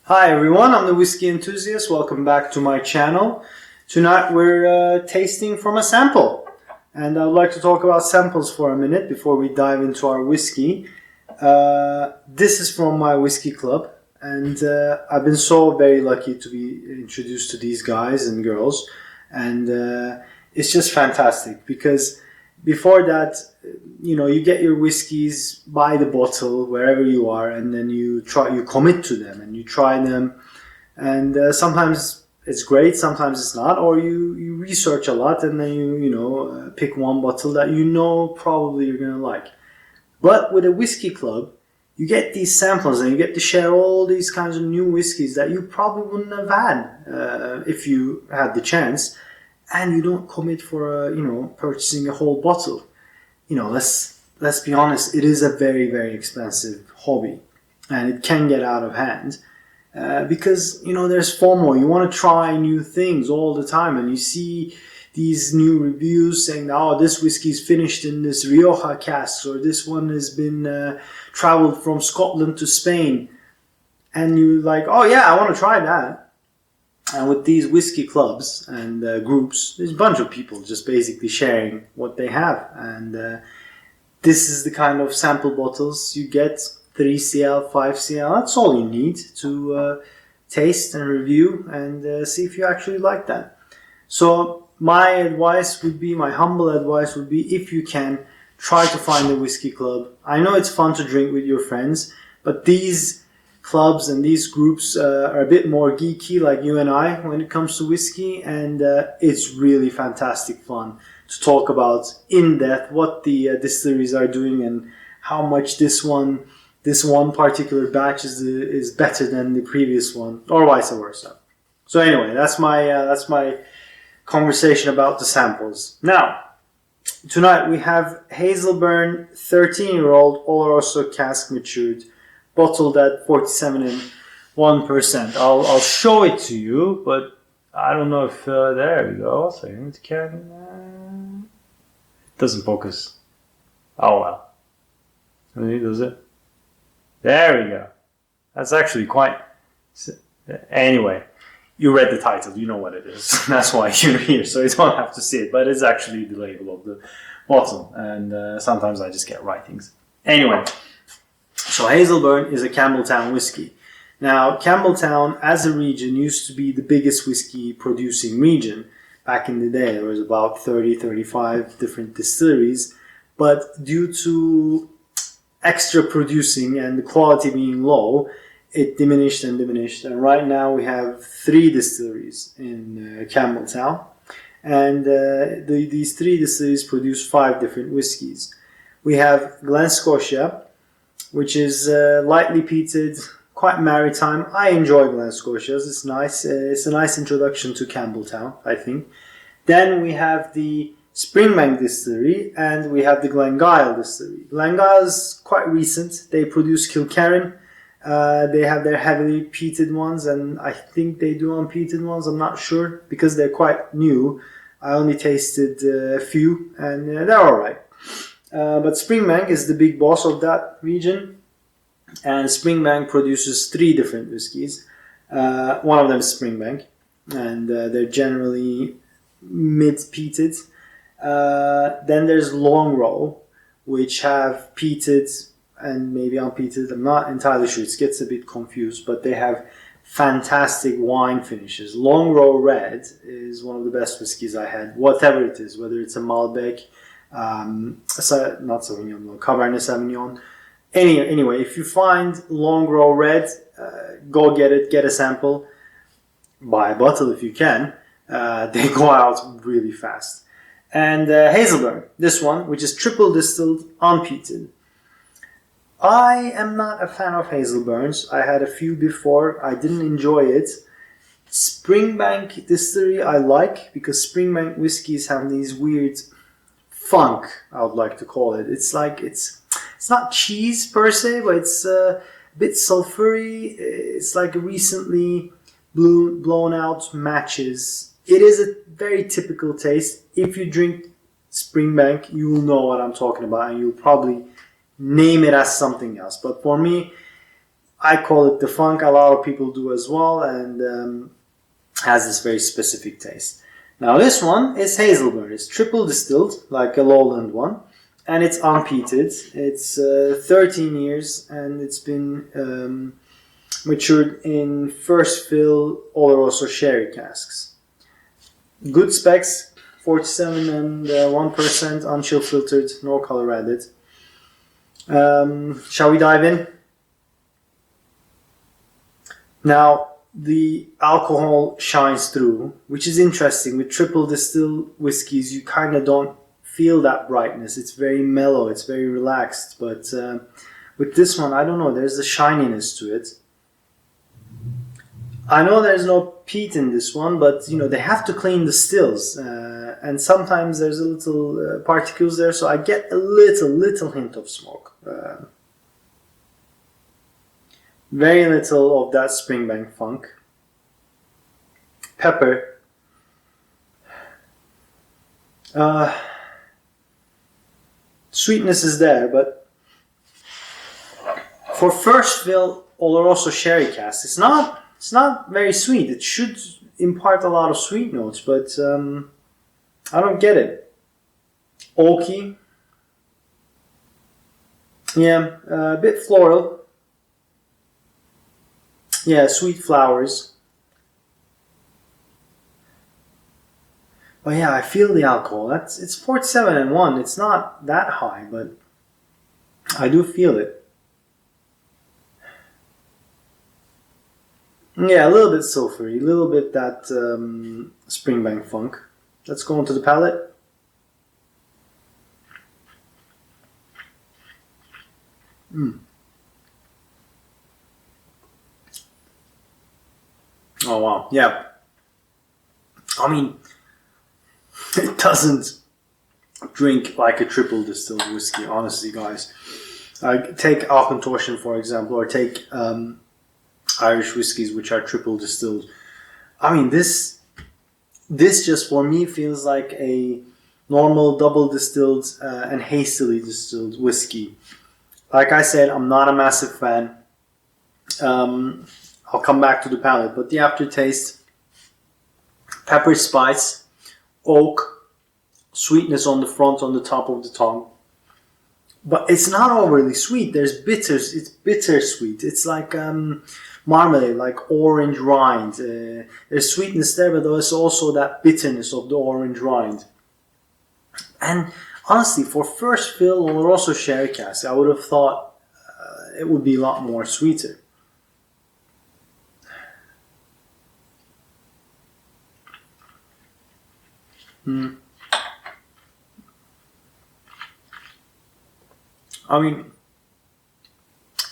Hi everyone, I'm the Whiskey Enthusiast. Welcome back to my channel. Tonight we're tasting from a sample. And I'd like to talk about samples for a minute before we dive into our whiskey. This is from my whiskey club. And I've been so very lucky to be introduced to these guys and girls. And it's just fantastic because before that, you get your whiskeys by the bottle wherever you are, and then you commit to them and you try them, and sometimes it's great, sometimes it's not, or you research a lot and then you pick one bottle that probably you're gonna like. But with a whiskey club, you get these samples and you get to share all these kinds of new whiskeys that you probably wouldn't have had if you had the chance, and you don't commit for purchasing a whole bottle. Let's be honest, it is a very, very expensive hobby and it can get out of hand because there's FOMO. You want to try new things all the time, and you see these new reviews saying, oh, this whiskey is finished in this Rioja casks, or this one has been traveled from Scotland to Spain, and you're like, oh yeah, I want to try that. And with these whiskey clubs and groups, there's a bunch of people just basically sharing what they have. And this is the kind of sample bottles you get, 3cl, 5cl. That's all you need to taste and review and see if you actually like that. So my humble advice would be, if you can, try to find a whiskey club. I know it's fun to drink with your friends, but these clubs and these groups are a bit more geeky, like you and I, when it comes to whiskey, and it's really fantastic fun to talk about in depth what the distilleries are doing and how much this one particular batch is better than the previous one, or vice versa. So anyway, that's my conversation about the samples. Now, tonight we have Hazelburn 13-year-old Oloroso cask matured, bottled at 47.1%. I'll show it to you, but I don't know if there we go. So it doesn't focus. Oh well. Really, does it? There we go. That's actually quite. Anyway, you read the title. You know what it is. That's why you're here. So you don't have to see it, but it's actually the label of the bottle. And sometimes I just get right things. Anyway. So Hazelburn is a Campbelltown whiskey. Now, Campbelltown as a region used to be the biggest whiskey producing region. Back in the day, there was about 35 different distilleries. But due to extra producing and the quality being low, it diminished. And right now we have 3 distilleries in Campbelltown. And these 3 distilleries produce 5 different whiskeys. We have Glen Scotia, which is lightly peated, quite maritime. I enjoy Glen Scotias. It's nice. It's a nice introduction to Campbelltown, I think. Then we have the Springbank Distillery, and we have the Glengyle Distillery. Glengyle is quite recent. They produce Kilkerran. They have their heavily peated ones, and I think they do unpeated ones. I'm not sure because they're quite new. I only tasted a few, and they're all right. But Springbank is the big boss of that region, and Springbank produces 3 different whiskies. One of them is Springbank, and they're generally mid-peated. Then there's Long Row, which have peated and maybe unpeated. I'm not entirely sure. It gets a bit confused, but they have fantastic wine finishes. Long Row Red is one of the best whiskies I had, whatever it is, whether it's a Malbec, not Sauvignon, no, Cabernet Sauvignon. Anyway, if you find Long Row Red, go get it, get a sample, buy a bottle if you can. They go out really fast. And Hazelburn, this one, which is triple distilled, unpeated. I am not a fan of Hazelburns. I had a few before. I didn't enjoy it. Springbank Distillery I like, because Springbank whiskies have these weird funk, I would like to call it. It's like it's not cheese per se, but it's a bit sulfury. It's like recently blown out matches. It is a very typical taste. If you drink Springbank, you will know what I'm talking about, and you'll probably name it as something else. But for me, I call it the funk. A lot of people do as well, and has this very specific taste. Now this one is Hazelburn. It's triple distilled, like a lowland one, and it's unpeated. It's 13 years, and it's been matured in first fill Oloroso sherry casks. Good specs, 47 and 1% unchill filtered, no color added. Shall we dive in? Now, the alcohol shines through, which is interesting. With triple distilled whiskies, you kind of don't feel that brightness. It's very mellow, it's very relaxed. But with this one, I don't know, there's a shininess to it. I know there's no peat in this one, but you know they have to clean the stills, and sometimes there's a little particles there, so I get a little hint of smoke. Very little of that Springbank funk. Pepper. Sweetness is there, but for first fill Oloroso sherry cask, it's not very sweet. It should impart a lot of sweet notes, but I don't get it. Oaky. Yeah, a bit floral. Yeah, sweet flowers. But yeah, I feel the alcohol. It's 47 and 1. It's not that high, but I do feel it. Yeah, a little bit sulfury, a little bit that Springbank funk. Let's go into the palate. Oh wow, yeah. I mean, it doesn't drink like a triple distilled whiskey, honestly, guys. Take Auchentoshan, for example, or take Irish whiskies which are triple distilled. I mean, this just for me feels like a normal double distilled and hastily distilled whiskey. Like I said, I'm not a massive fan. I'll come back to the palate, but the aftertaste, pepper, spice, oak, sweetness on the front, on the top of the tongue. But it's not overly sweet. There's bitters. It's bittersweet. It's like marmalade, like orange rind. There's sweetness there, but there's also that bitterness of the orange rind. And honestly, for first fill Oloroso sherry cask, I would have thought it would be a lot more sweeter. I mean,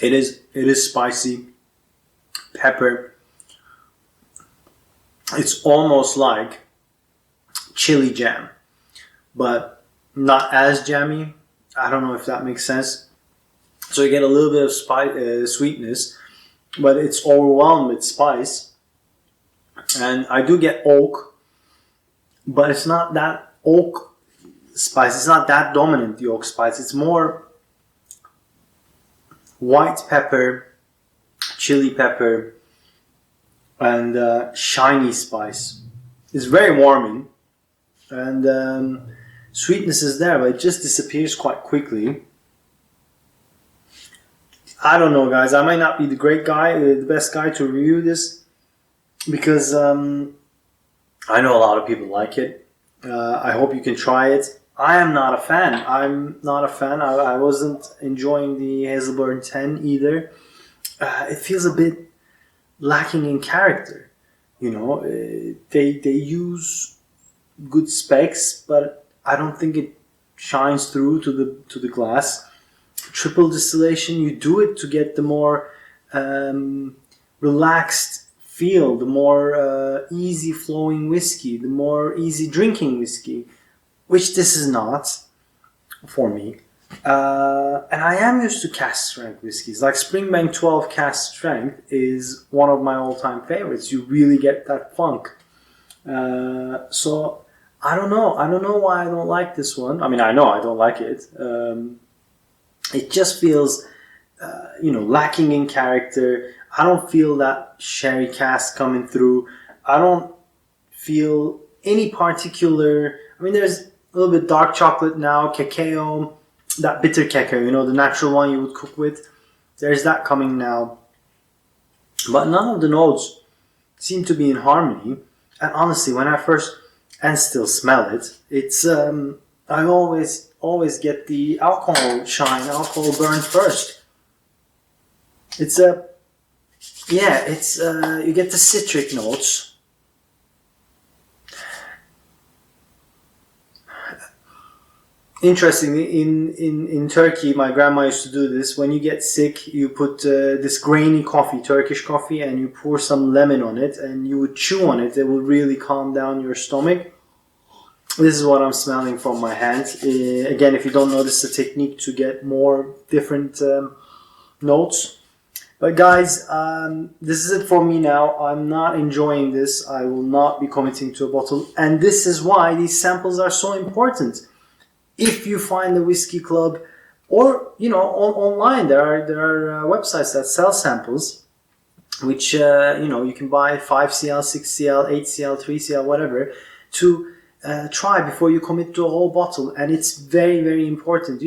it is spicy, pepper. It's almost like chili jam, but not as jammy. I don't know if that makes sense. So you get a little bit of sweetness, but it's overwhelmed with spice. And I do get oak, but it's not that oak spice. It's not that dominant, the oak spice. It's more white pepper, chili pepper, and shiny spice. It's very warming, and sweetness is there, but it just disappears quite quickly. I don't know, guys. I might not be the best guy to review this, because I know a lot of people like it. I hope you can try it. I am not a fan. I wasn't enjoying the Hazelburn 10 either. It feels a bit lacking in character. You know, they use good specs, but I don't think it shines through to the glass. Triple distillation, you do it to get the more relaxed feel, the more easy flowing whiskey, the more easy drinking whiskey, which this is not for me. And I am used to cask strength whiskies. Like Springbank 12 cask strength is one of my all-time favorites. You really get that funk. So I don't know. I don't know why I don't like this one. I mean, I know I don't like it. It just feels lacking in character. I don't feel that sherry cask coming through. I don't feel any particular. I mean, there's a little bit dark chocolate now, cacao, that bitter cacao, the natural one you would cook with. There's that coming now. But none of the notes seem to be in harmony. And honestly, when I first and still smell it, it's I always get the alcohol shine, alcohol burn first. It's you get the citric notes. Interestingly, in Turkey, my grandma used to do this. When you get sick, you put this grainy coffee, Turkish coffee, and you pour some lemon on it, and you would chew on it. It will really calm down your stomach. This is what I'm smelling from my hand. Again, if you don't know, this is a technique to get more different notes. But guys, this is it for me now. I'm not enjoying this. I will not be committing to a bottle. And this is why these samples are so important. If you find the Whiskey Club, or online, there are websites that sell samples, which you can buy 5cl, 6cl, 8cl, 3cl, whatever, to try before you commit to a whole bottle. And it's very, very important.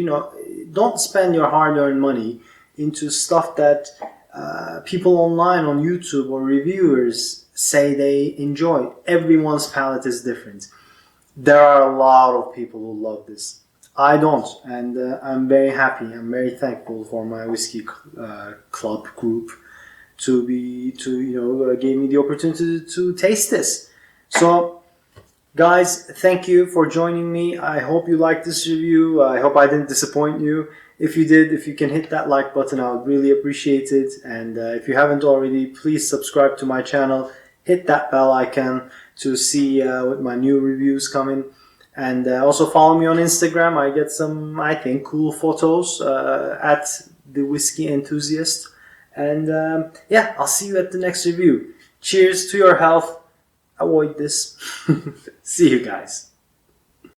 Don't spend your hard-earned money into stuff that people online on YouTube or reviewers say they enjoy. Everyone's palate is different. There are a lot of people who love this. I don't, and I'm very happy. I'm very thankful for my Whiskey Club group to gave me the opportunity to taste this. So, guys, thank you for joining me. I hope you liked this review. I hope I didn't disappoint you. If you did, if you can hit that like button, I would really appreciate it. And if you haven't already, please subscribe to my channel. Hit that bell icon to see what my new reviews coming. And also follow me on Instagram. I get some, I think, cool photos at the Whiskey Enthusiast. And I'll see you at the next review. Cheers to your health. Avoid this. See you guys.